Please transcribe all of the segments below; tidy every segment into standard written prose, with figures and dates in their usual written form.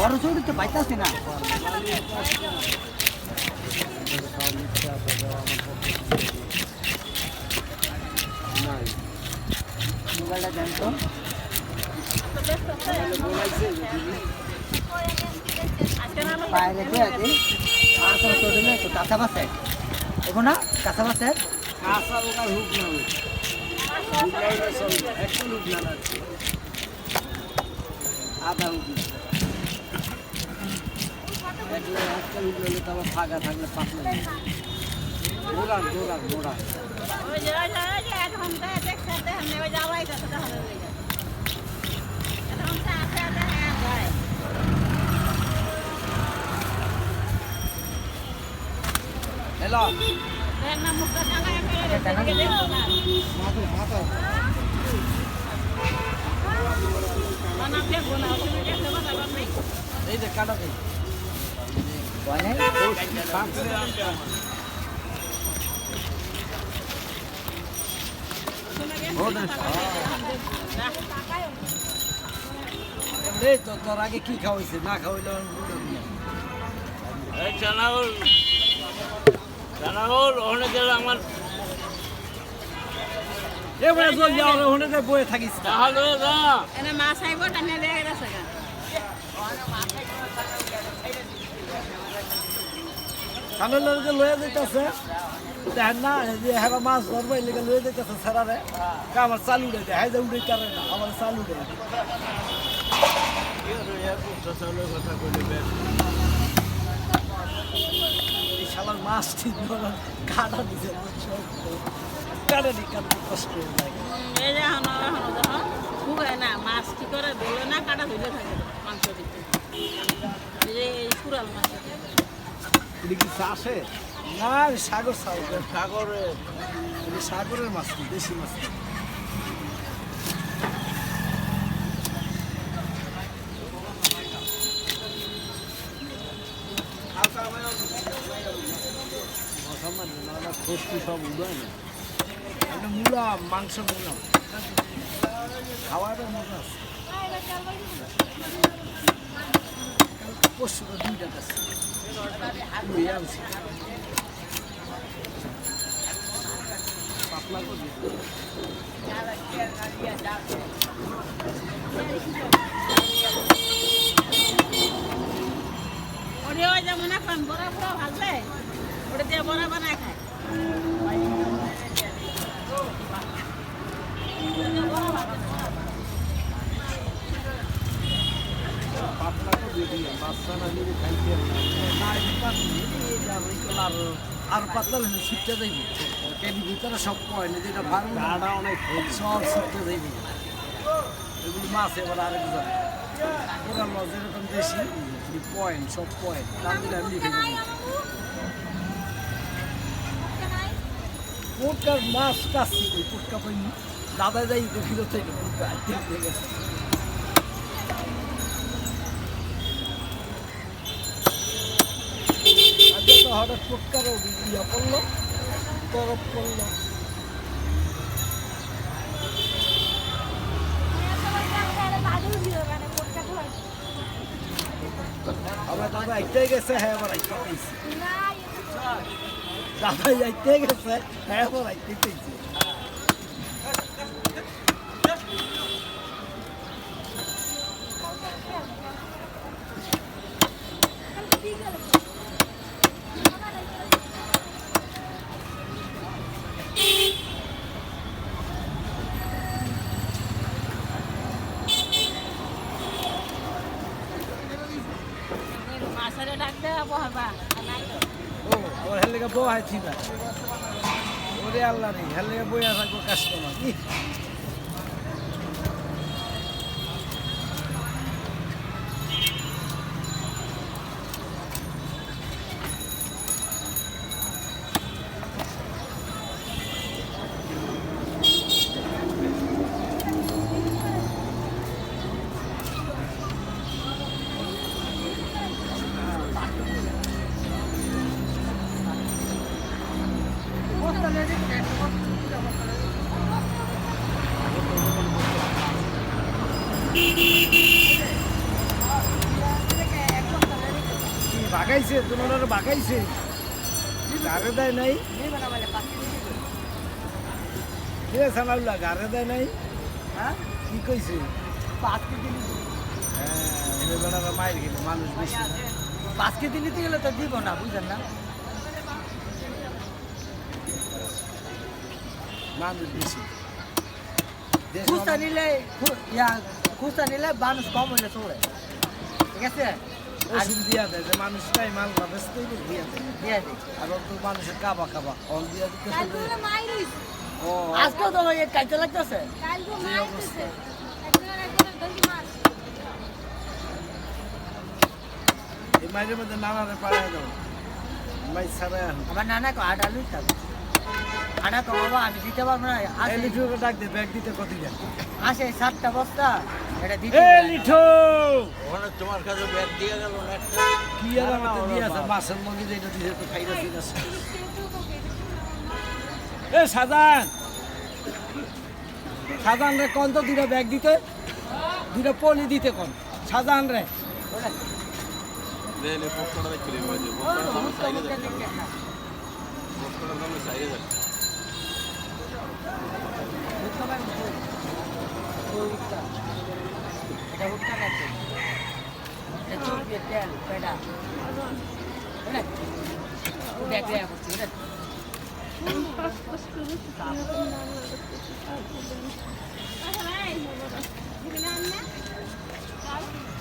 বড় চৌড়ি তো পাইতাছি না। মোবাইলটা দেন তো। বাইরে তো আছে আর তো চলে তো কাঁচা মাছে এখন না কাঁচা মাছের কাঁচা ওটা হুক না হুক লাইলে সব একটু হুক না লাগছে আধা হুক না একটা হুক লাইলে তো আবার ফাঁকা থাকলে পাতলা গোড়া গোড়া গোড়া হ্যালো এই যে কাটা দেই তো তোর আগে কি খাওয়াইছে না খাওয়াইলে জানাগর ওখানে গেলে আমার এবারে জল যাও ওখানে বয়ে থাকিস না তাহলে যা এনে মাছ আইব টানে দেখে গেছে গা সামনের লোকে লয়ে যেতেছে দেখেন না যে হ্যাঁ মাছ ধরবো এই লেগে লয়ে যেতেছে সারারে আমার চালু রে হ্যাঁ যে উঠে কারে না আমার চালু রে কথা কইলে এই শালার মাছ ঠিক কাটা দিছে কাটা দি কাটা কষ্ট লাগে এই যে হন যখন খুঁড়ে না মাছ কি করে ধরে না কাটা ধরে থাকে মাংস দিতে এই যে কুড়াল মাছ এটা কি চাষে না সাগর সাগর সাগরে সাগরের মাছ দেশি মাছ খোস্তি সব উদয় না মূলা মাংস মূলা খাওয়াটা মজা আছে পশু দুইটা আছে পাতলা করে ওরে ওই যেমন এখন বড়া বড়া ভাজলে ওটা দিয়ে বড়া বানায় খায় পাতলা করে দিয়ে বাচ্চা না নিয়ে খাইতে আর পাতলা ছুটতে যাইব কেন ভিতরে সব কয় না যেটা ভালো গাড়া অনেক সব ছুটতে যাইব এগুলি মাছ এবার আরেক জায়গায় ওরা মাছ যেরকম বেশি পয়েন্ট সব পয়েন্ট দাম দিলে আমি লিখে দেবো পোটকার মাছ কাছি পোটকা পাইনি দাদা যাই দেখি তো থেকে পোটকা দেখতে গেছে হঠাৎ পোটকারও ইয়া পড়লো তরফ পড়লো আমার দাদা একটাই গেছে হ্যাঁ আবার একটাই পেয়েছি দাদা একটাই গেছে হ্যাঁ আবার একটাই পেয়েছি মাছের ডাক দেওয়া বহাবা ও ওর হেলেগা বউ হাইছি না ওরে আল্লাহ রে হেলেগা বইয়া থাকবো কাস্টমার বাগাইছে তোমার বাগাইছে গাড়ে দেয় নাই কে সানাউল্লাহ গাড়ে দেয় নাই হ্যাঁ কি কইছে 5 কেজি নিতে হ্যাঁ এবার মায়ের গেলে মানুষ বেশি না। 5 কেজি নিতে গেলে তো দিব না বুঝেন না মানুষ বেশি দেশ খুচরা নিলে খুচরা নিলে মানুষ কম হইলে চলে ঠিক আছে ওষুধ দিয়া দেয় যে মানুষটাই মালটা ব্যস্ত দিয়া দেয় দিয়ে দিই আর তো মানুষের কাবা কাবা অল দিয়া দিতে ও আজকেও তো এই কাজটা লাগতেছে এই মাঝে মধ্যে নানারে পাড়ায় দাও মাই ছাড়া আমার নানা কো আটা লুই থাকবে আটা কো বাবা আমি দিতে পারবো না আসে লিঠুকে ডাক দে ব্যাগ দিতে কত দেন আসে 7টা বস্তা এটা দিতে এ লিঠু ওখানে তোমার কাছে ব্যাগ দিয়ে গেল না একটা কি আর আমাদের দিয়ে আছে মাছের মধ্যে যেটা দিছে তো খাইরা ঠিক আছে এ সাজান সাজান রে কোন তো দুটা ব্যাগ দিতে দুটা পলি দিতে কোন সাজান রে রেলে পোস্টটা দেখতে বাজে পোস্টটা দাম সাইডে যাচ্ছে পোস্টটা দাম সাইডে যাচ্ছে এটা উঠটা না তো এটা চুপি তেল পেডা এটা দেখ রে করছি এটা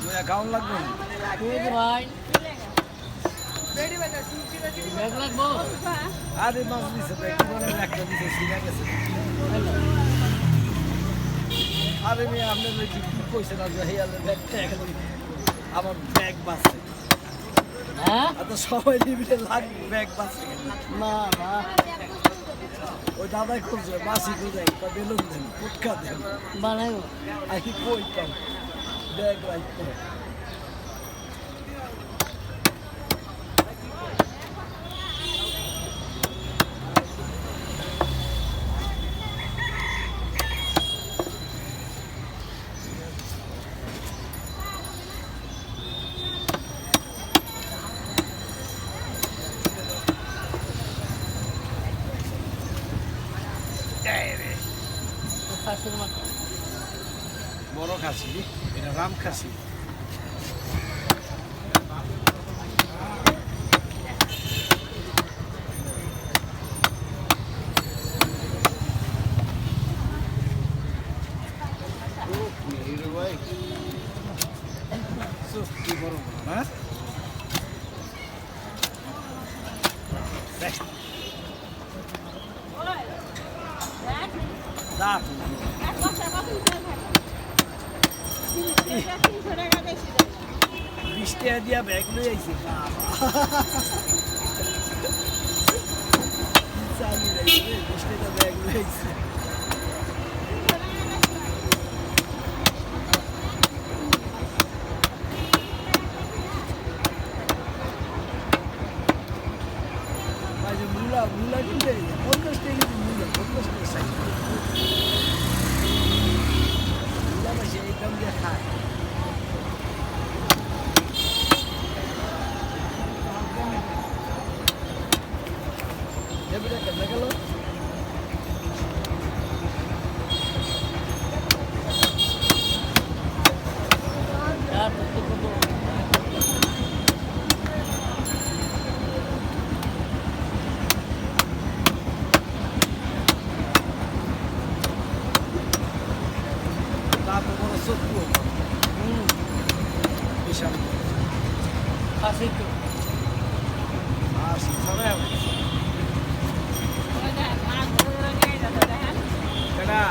দুটা খাওয়ান লাগবে ভাই আরে মাছ দিছে ব্যাগ মনে একটা দিছে সিনা গেছে আরে মেয়ে আপনার কি কইছে না যে হেয়ালে ব্যাগটা এখানে আমার ব্যাগ বাসে হ্যাঁ এত সবাই লিমিটে লাগবে ব্যাগ বাসে মা মা ওই দাদাই খুঁজছে মাসি খুঁজে তা বেলুন দেন ফুটকা দেন বানাইবো আর কি কই পান ব্যাগ রাখতে শাশুর মতো বড় খাসি এটা রাম খাসি কি বড় হ্যাঁ দাঁত 20 টাকা দিয়া ব্যাগ লই আইছি চালু রাইছে 20 টাকা ব্যাগ লই আইছি মাঝে মুলা কিনতে 50 টাকা মুলা 50 টাকা সাইজ মুলা মাঝে একদম দিয়ে খায় এবারে কেমন গেল তারপর বড় সত্যি বিশাল আসি তো আর ছাড়া মাছ ধরে নিয়ে যাবে দেখেন কেডা